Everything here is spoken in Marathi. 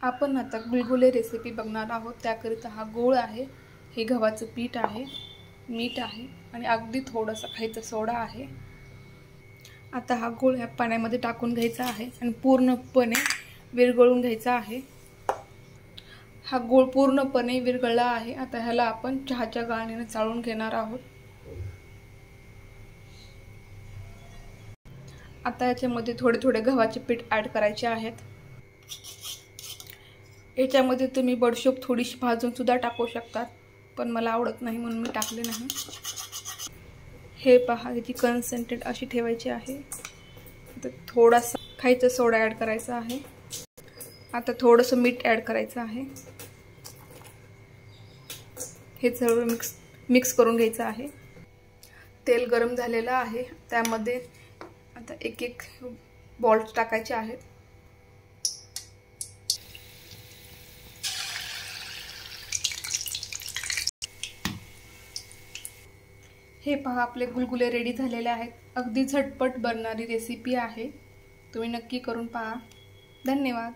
आपण आता गुलगुले रेसिपी बघणार आहोत। त्याकरिता हा गूळ आहे, हे गव्हाचं पीठ आहे, मीठ आहे आणि अगदी थोडासा खायचा सोडा आहे। आता हा गूळ या पाण्यामध्ये टाकून घ्यायचा आहे आणि पूर्णपणे विरघळून घ्यायचा आहे। हा गूळ पूर्णपणे विरघळला आहे। आता ह्याला आपण चहाच्या गाळणीने चाळून घेणार आहोत। आता याच्यामध्ये थोडे थोडे गव्हाचे पीठ ॲड करायचे आहेत। याच्यामध्ये तुम्ही बडीशोप थोडीशी भाजून सुद्धा टाकू शकतात, पण मला आवडत नाही म्हणून मी टाकले नाही। हे पहा, याची कन्सिस्टन्सी अशी ठेवायची आहे। आता थोडासा खायचा सोडा ॲड करायचा आहे। आता थोडंसं मीठ ॲड करायचं आहे। हे सर्व मिक्स करून घ्यायचं आहे। तेल गरम झालेलं आहे, त्यामध्ये आता एक एक बॉल्स टाकायचे आहेत। हे पहा, आपले गुलगुले रेडी झालेले आहेत। अगदी झटपट बनणारी रेसिपी आहे, तुम्ही नक्की करून पहा। धन्यवाद।